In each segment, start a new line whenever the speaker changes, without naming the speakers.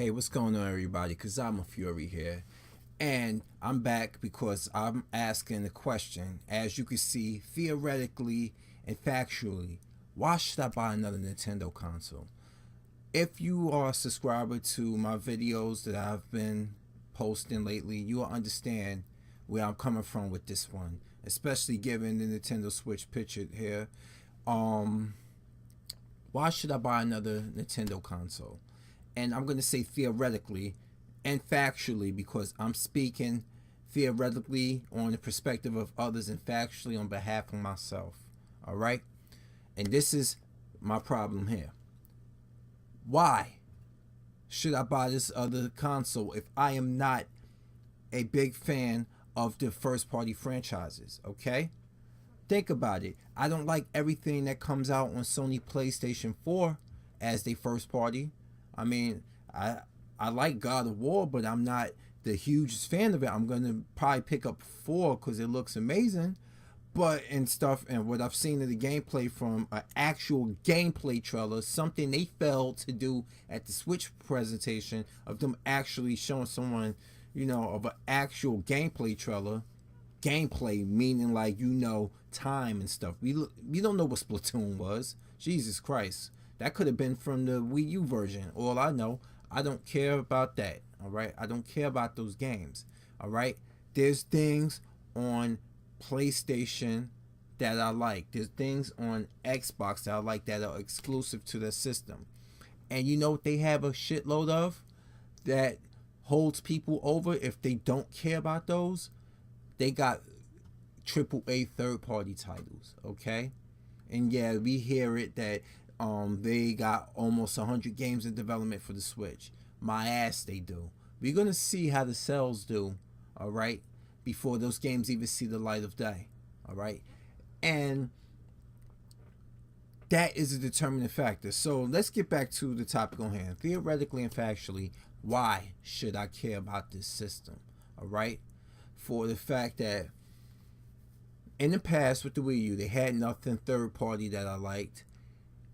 Hey, what's going on, everybody? Because I'm a Fury here. And I'm back because I'm asking the question. As you can see, theoretically and factually, why should I buy another Nintendo console? If you are a subscriber to my videos that I've been posting lately, you will understand where I'm coming from with this one, especially given the Nintendo Switch pictured here. Um, why should I buy another Nintendo console? And I'm going to say theoretically and factually because I'm speaking theoretically on the perspective of others and factually on behalf of myself. All right? And this is my problem here. Why should I buy this other console if I am not a big fan of the first party franchises? Okay? Think about it. I don't like everything that comes out on Sony PlayStation 4 as their first party. I mean, I I like God of War, but I'm not the hugest fan of it. I'm gonna probably pick up 4 because it looks amazing, but and stuff. And what I've seen of the gameplay from an actual gameplay trailer, something they failed to do at the Switch presentation of them actually showing someone, of an actual gameplay trailer. Gameplay meaning like time and stuff. We don't know what Splatoon was. Jesus Christ, that could have been from the Wii U version. All I know, I don't care about that. All right, I don't care about those games. All right, there's things on PlayStation that I like. There's things on Xbox that I like that are exclusive to the system. And you know what they have a shitload of that holds people over if they don't care about those? They got AAA third party titles, okay? And yeah, we hear it that they got almost 100 games in development for the Switch. My ass, they do. We're gonna see how the sales do, all right, before those games even see the light of day, all right, and that is a determining factor. So let's get back to the topic on hand. Theoretically and factually, why should I care about this system? All right, for the fact that in the past with the Wii U, they had nothing third party that I liked,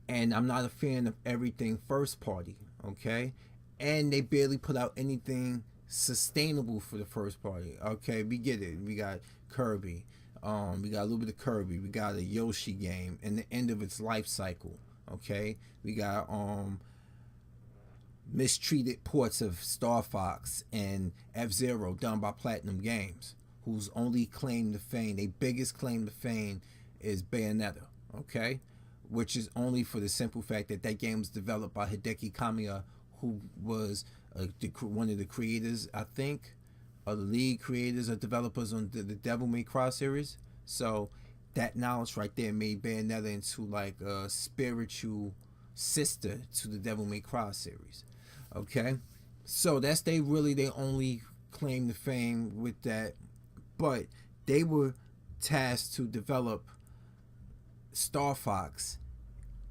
and I'm not a fan of everything first party. Okay, and they barely put out anything sustainable for the first party. Okay, we get it. We got Kirby. We got a little bit of Kirby. We got a Yoshi game and the end of its life cycle. Okay, we got mistreated ports of Star Fox and F-Zero done by Platinum Games, whose only claim to fame, their biggest claim to fame, is Bayonetta. Okay, which is only for the simple fact that that game was developed by Hideki Kamiya, who was one of the creators, I think, or the lead creators or developers on the Devil May Cry series. So that knowledge right there made Bayonetta into like a spiritual sister to the Devil May Cry series. Okay, so that's they only claim to fame with that, but they were tasked to develop Star Fox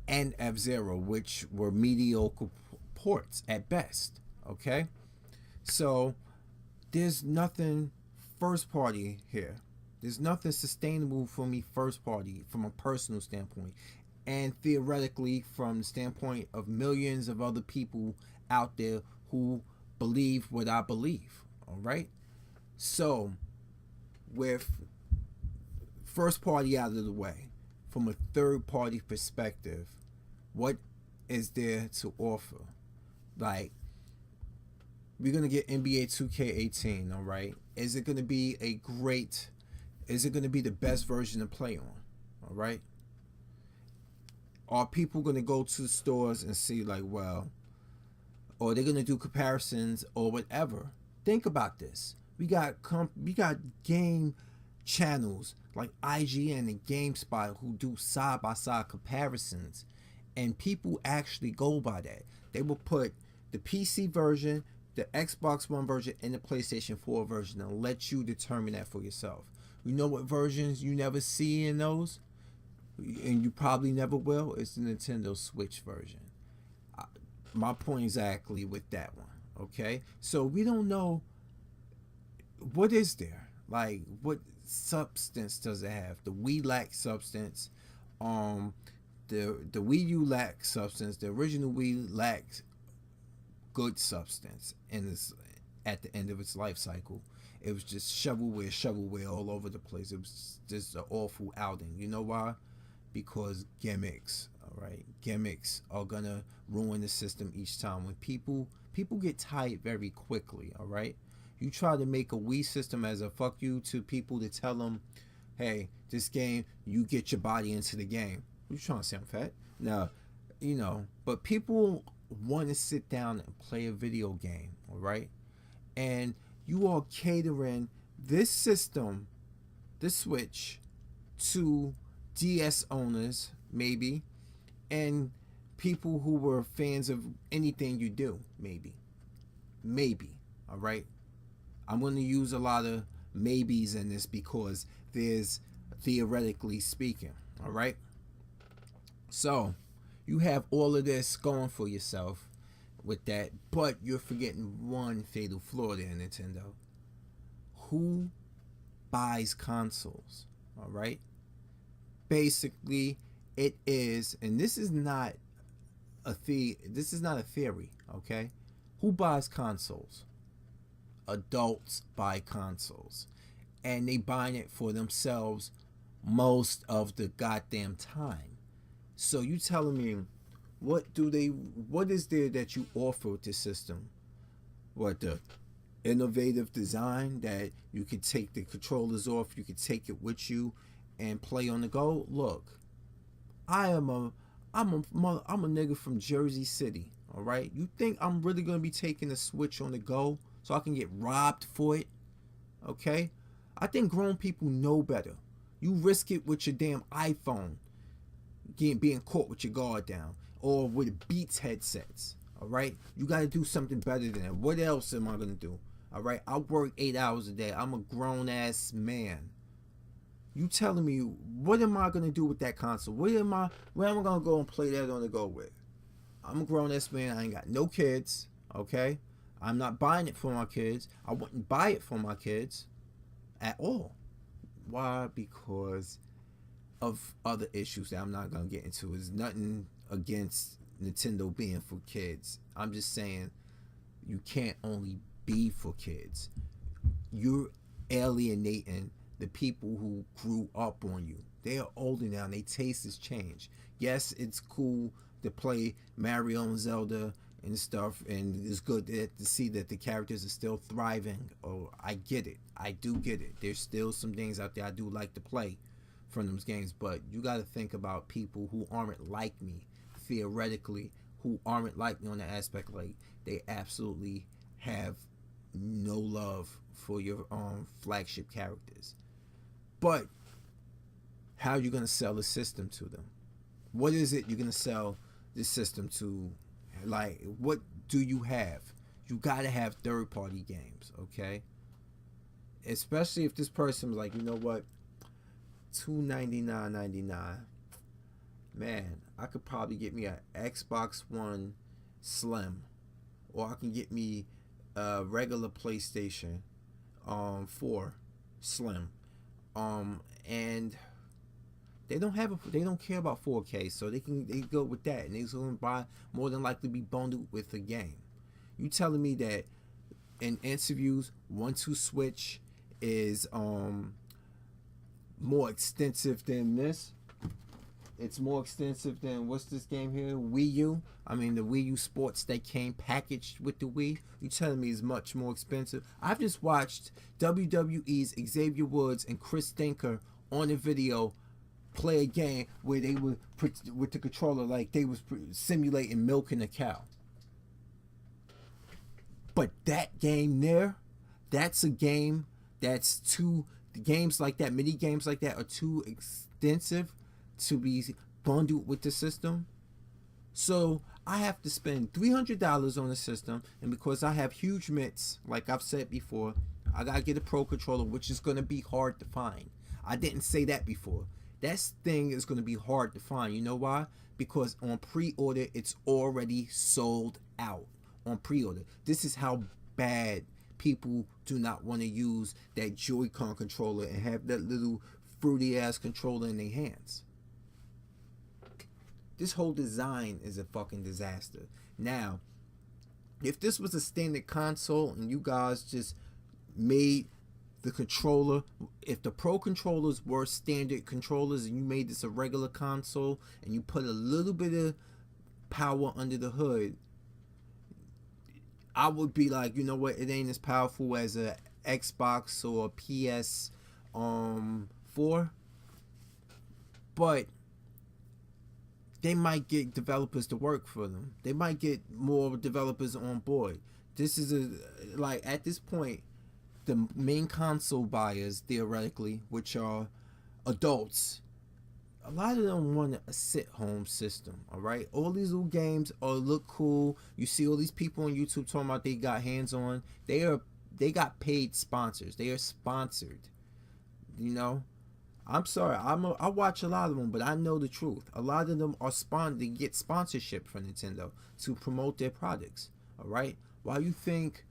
and F-Zero, which were mediocre ports at best. Okay, so there's nothing first party here. There's nothing sustainable for me first party from a personal standpoint, and theoretically from the standpoint of millions of other people out there who believe what I believe. All right, so with first party out of the way, from a third party perspective, what is there to offer? Like, we're gonna get NBA 2K18, all right? Is it gonna be a great? Is it gonna be the best version to play on? All right? Are people gonna go to the stores and see like, well, or they're gonna do comparisons or whatever? Think about this. We got game channels like IGN and GameSpot who do side by side comparisons, and people actually go by that. They will put the PC version, the Xbox One version, and the PlayStation 4 version and let you determine that for yourself. You know what versions you never see in those, and you probably never will? It's the Nintendo Switch version. My point exactly with that one. Okay, so we don't know what is there. Like, what substance does it have? The Wii lacks substance. The Wii U lacks substance. The original Wii lacks good substance in this at the end of its life cycle. It was just shovelware all over the place. It was just an awful outing. You know why? Because gimmicks. All right, gimmicks are gonna ruin the system each time. When people get tired very quickly. All right, you try to make a Wii system as a fuck you to people to tell them, hey, this game, you get your body into the game. You trying to sound fat? No, but people want to sit down and play a video game. All right, and you are catering this system, the Switch, to DS owners, maybe, and people who were fans of anything you do, maybe. Maybe, all right? I'm going to use a lot of maybes in this because there's theoretically speaking, all right? So, you have all of this going for yourself with that, but you're forgetting one fatal flaw there, Nintendo. Who buys consoles? All right. Basically, it is, and this is not this is not a theory. Okay, who buys consoles? Adults buy consoles, and they buying it for themselves most of the goddamn time. So you telling me, what is there that you offer with this system? What, the innovative design that you could take the controllers off, you could take it with you and play on the go? Look, I'm a nigga from Jersey City, all right? You think I'm really going to be taking a Switch on the go so I can get robbed for it? Okay? I think grown people know better. You risk it with your damn iPhone being caught with your guard down, or with Beats headsets. All right, you got to do something better than that. What else am I gonna do? All right, I work 8 hours a day. I'm a grown ass man. You telling me, what am I gonna do with that console? Where am I gonna go and play that on the go with? I'm a grown ass man. I ain't got no kids. Okay, I'm not buying it for my kids. I wouldn't buy it for my kids at all. Why? Because of other issues that I'm not gonna get into. Is nothing against Nintendo being for kids. I'm just saying you can't only be for kids. You're alienating the people who grew up on you. They are older now and their taste has changed. Yes, it's cool to play Mario and Zelda and stuff, and it's good to see that the characters are still thriving. Oh, I get it. I do get it. There's still some things out there I do like to play from those games, but you got to think about people who aren't like me, theoretically, who aren't like me on the aspect, like they absolutely have no love for your flagship characters. But how are you going to sell the system to them? What is it you're going to sell the system to? Like, what do you have? You got to have third-party games, okay? Especially if this person was like, you know what, $299.99. Man, I could probably get me an Xbox One Slim, or I can get me a regular PlayStation 4 Slim, and they don't care about 4K, so they go with that, and they're gonna buy more than likely be bundled with a game. You telling me that in interviews, 1-2 Switch is more extensive than this? It's more extensive than, what's this game here? Wii U? I mean, the Wii U Sports that came packaged with the Wii. You telling me it's much more expensive? I've just watched WWE's Xavier Woods and Chris Dinker on a video play a game where they were with the controller like they was simulating milking a cow. But that game there, that's a game that's too, games like that, mini games like that are too extensive to be bundled with the system. So I have to spend $300 on the system, and because I have huge mitts, like I've said before, I gotta get a Pro controller, which is gonna be hard to find. I didn't say that before. That thing is gonna be hard to find. You know why? Because on pre-order, it's already sold out. On pre-order, this is how bad people do not want to use that Joy-Con controller and have that little fruity ass controller in their hands. This whole design is a fucking disaster. Now, If this was a standard console and you guys just made the controller, if the Pro controllers were standard controllers and you made this a regular console and you put a little bit of power under the hood, I would be like, you know what, it ain't as powerful as a Xbox or a PS 4, but they might get developers to work for them. They might get more developers on board. This is like at this point, the main console buyers theoretically, which are adults, a lot of them want a sit-home system. All right, all these little games look cool. You see all these people on YouTube talking about they got hands-on. They got paid sponsors. They are sponsored. You know, I'm sorry. I watch a lot of them, but I know the truth. A lot of them are they get sponsorship from Nintendo to promote their products. All right. Why you think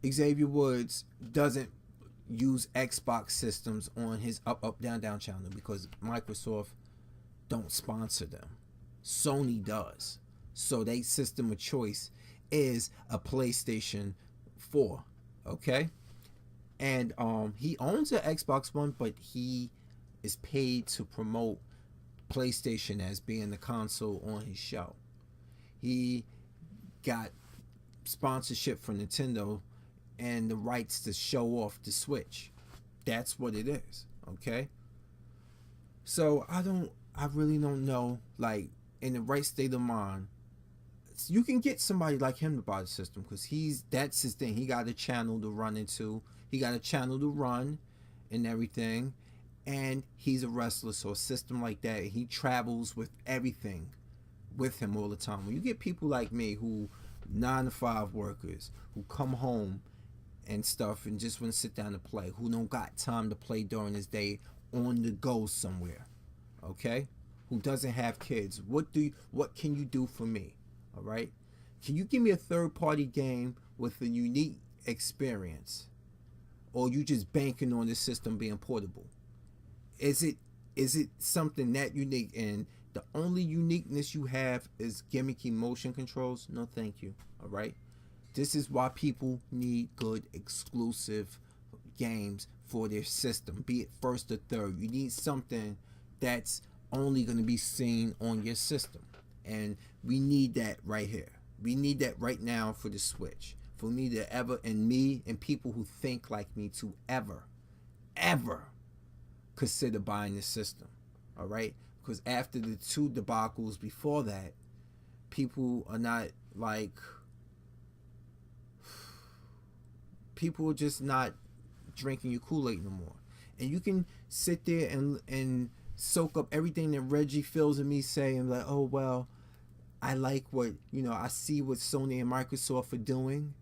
Xavier Woods doesn't use Xbox systems on his up down down channel? Because Microsoft don't sponsor them. Sony does. So their system of choice is a PlayStation 4. Okay? And he owns an Xbox One, but he is paid to promote PlayStation as being the console on his show. He got sponsorship from Nintendo and the rights to show off the Switch. That's what it is. Okay? So I really don't know, like, in the right state of mind, you can get somebody like him to buy the system because that's his thing. He got a channel to run into. He got a channel to run and everything. And he's a wrestler, so a system like that, he travels with everything with him all the time. When you get people like me who 9-to-5 workers who come home and stuff and just want to sit down and play, who don't got time to play during his day on the go somewhere, okay? Who doesn't have kids, what can you do for me? All right, can you give me a third-party game with a unique experience, or you just banking on the system being portable? Is it something that unique, and the only uniqueness you have is gimmicky motion controls? No, thank you. All right, this is why people need good exclusive games for their system, be it first or third. You need something that's only going to be seen on your system. And we need that right here. We need that right now for the Switch. For me to ever, and me and people who think like me to ever consider buying the system. All right? Because after the 2 debacles before that, people are not like, people are just not drinking your Kool-Aid no more. And you can sit there and soak up everything that Reggie Fils and me say and like, oh well, I like what, I see what Sony and Microsoft are doing.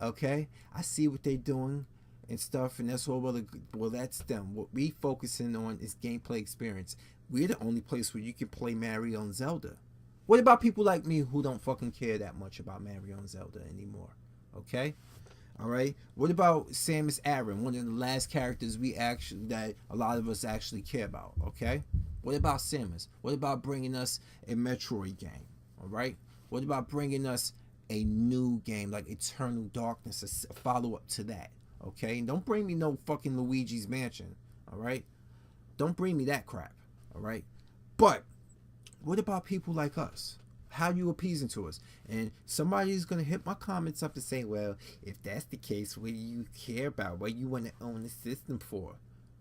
Okay, I see what they're doing and stuff, and that's all. Well, that's them. What we focusing on is gameplay experience. We're the only place where you can play Mario and Zelda. What about people like me who don't fucking care that much about Mario and Zelda anymore? Okay. All right. What about Samus Aran, one of the last characters that a lot of us actually care about? Okay. What about Samus? What about bringing us a Metroid game? All right. What about bringing us a new game like Eternal Darkness, a follow-up to that? Okay. And don't bring me no fucking Luigi's Mansion. All right. Don't bring me that crap. All right. But what about people like us? How you appeasing to us? And somebody's gonna hit my comments up and say, well, if that's the case, what do you care about? What you want to own the system for?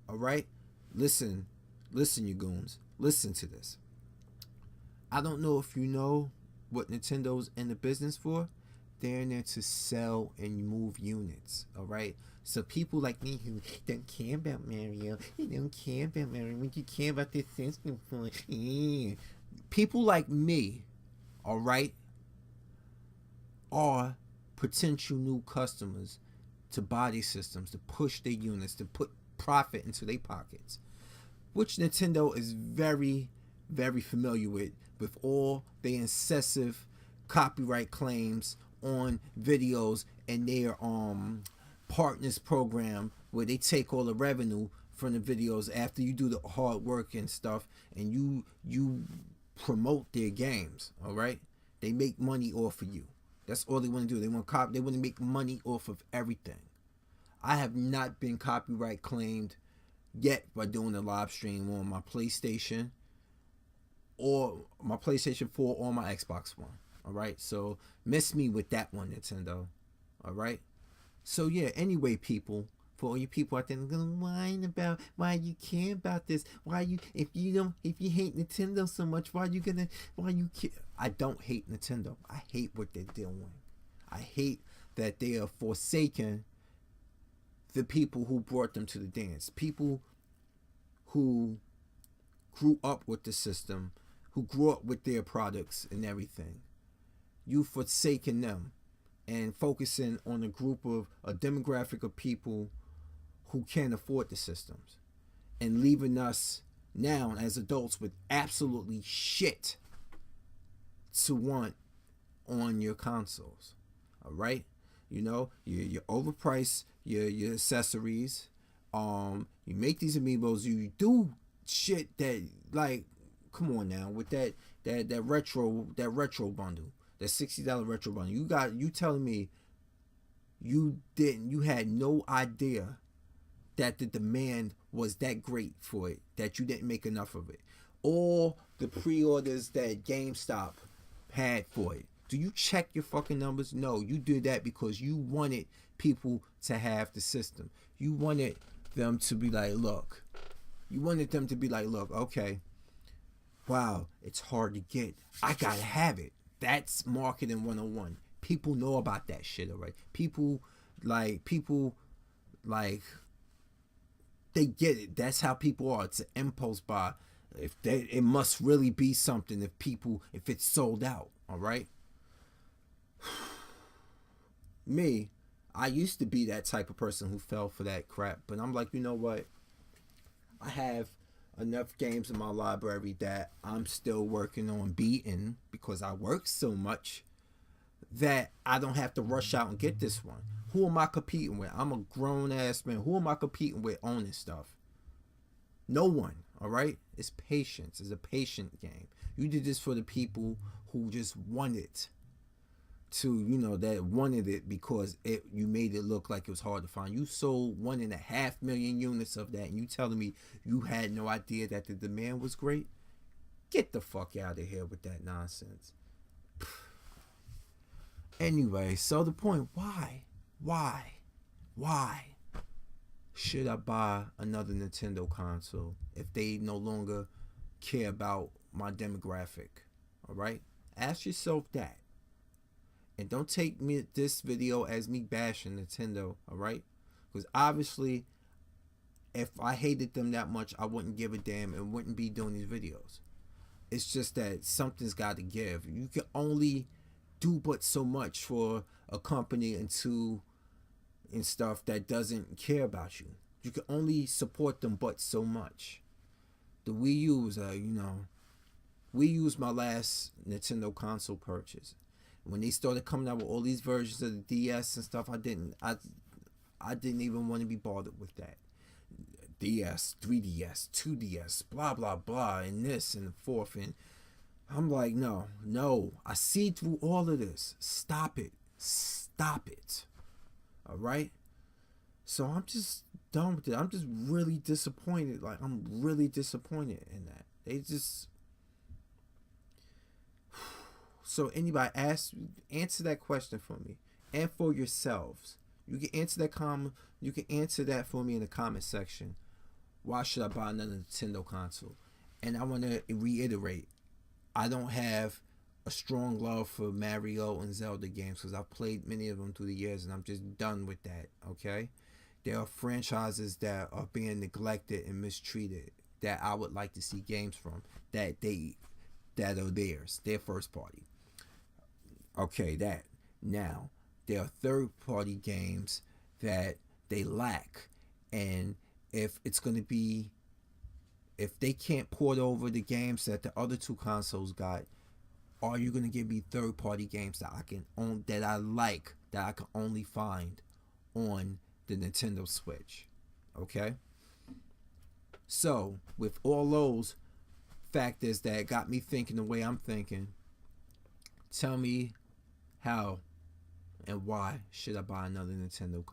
All right, listen, you goons, listen to this. I don't know if you know what Nintendo's in the business for. They're in there to sell and move units. All right. So people like me who don't care about Mario, they don't care about Mario. What you care about this system for? Yeah. People like me, all right, are potential new customers to buy these systems, to push their units, to put profit into their pockets, which Nintendo is very, very familiar with all the incessive copyright claims on videos and their partners program, where they take all the revenue from the videos after you do the hard work and stuff, and you promote their games. All right, they make money off of you. That's all they want to do. They want they want to make money off of everything. I have not been copyright claimed yet by doing a live stream on my PlayStation or my PlayStation 4 or my Xbox One. All right, so miss me with that one, Nintendo. All right, so yeah. Anyway, people, for all you people out there gonna whine about why you care about this, why you if you hate Nintendo so much, why you care? I don't hate Nintendo. I hate what they're doing. I hate that they are forsaking the people who brought them to the dance, people who grew up with the system, who grew up with their products and everything. You forsaking them and focusing on a demographic of people who can't afford the systems, and leaving us now as adults with absolutely shit to want on your consoles. All right, you know, you overprice your accessories. You make these amiibos. You do shit that, like, come on now, with that retro bundle, that $60 retro bundle. You telling me you had no idea that the demand was that great for it, that you didn't make enough of it. All the pre-orders that GameStop had for it. Do you check your fucking numbers? No, you did that because you wanted people to have the system. You wanted them to be like, look. You wanted them to be like, look, okay, wow, it's hard to get. I gotta have it. That's marketing 101. People know about that shit already. People like they get it. That's how people are. It's an impulse buy. It must really be something if it's sold out. All right. Me, I used to be that type of person who fell for that crap, but I'm like, you know what? I have enough games in my library that I'm still working on beating because I work so much that I don't have to rush out and get this one. Who am I competing with? I'm a grown ass man. Who am I competing with owning stuff? No one. All right? It's patience. It's a patient game. You did this for the people who just wanted to, that wanted it because you made it look like it was hard to find. You sold 1.5 million units of that, and you telling me you had no idea that the demand was great? Get the fuck out of here with that nonsense. Anyway, so the point, why should I buy another Nintendo console if they no longer care about my demographic? All right? Ask yourself that. And don't take this video as me bashing Nintendo, all right? Because obviously, if I hated them that much, I wouldn't give a damn and wouldn't be doing these videos. It's just that something's got to give. You can only do but so much for a company and stuff that doesn't care about you. You can only support them but so much. The Wii U was, Wii U was my last Nintendo console purchase. When they started coming out with all these versions of the DS and stuff, I didn't even want to be bothered with that. DS, 3DS, 2DS, blah blah blah, and this and the fourth, and I'm like, no, I see through all of this. Stop it. All right. So I'm just done with it. I'm just really disappointed. Like, I'm really disappointed in that. They just. So anybody answer that question for me and for yourselves. You can answer that You can answer that for me in the comment section. Why should I buy another Nintendo console? And I want to reiterate, I don't have a strong love for Mario and Zelda games because I've played many of them through the years and I'm just done with that. Okay, there are franchises that are being neglected and mistreated that I would like to see games from that are theirs, their first party. Okay, that. Now, there are third-party games that they lack. And if they can't port over the games that the other two consoles got, are you going to give me third-party games that I can own, that I like, that I can only find on the Nintendo Switch? Okay? So, with all those factors that got me thinking the way I'm thinking, tell me how And why should I buy another Nintendo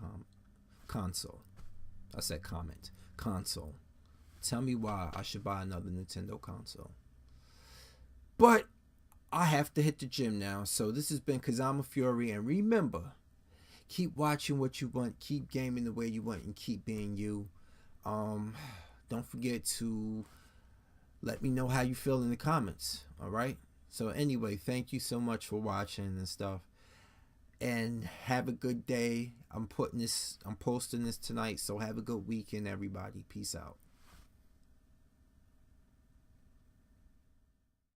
console? I said comment. Console. Tell me why I should buy another Nintendo console. But I have to hit the gym now. So this has been Kazama Fury. And remember, keep watching what you want. Keep gaming the way you want. And keep being you. Don't forget to let me know how you feel in the comments. Alright? So anyway, thank you so much for watching and stuff. And have a good day. I'm posting this tonight. So have a good weekend, everybody. Peace out.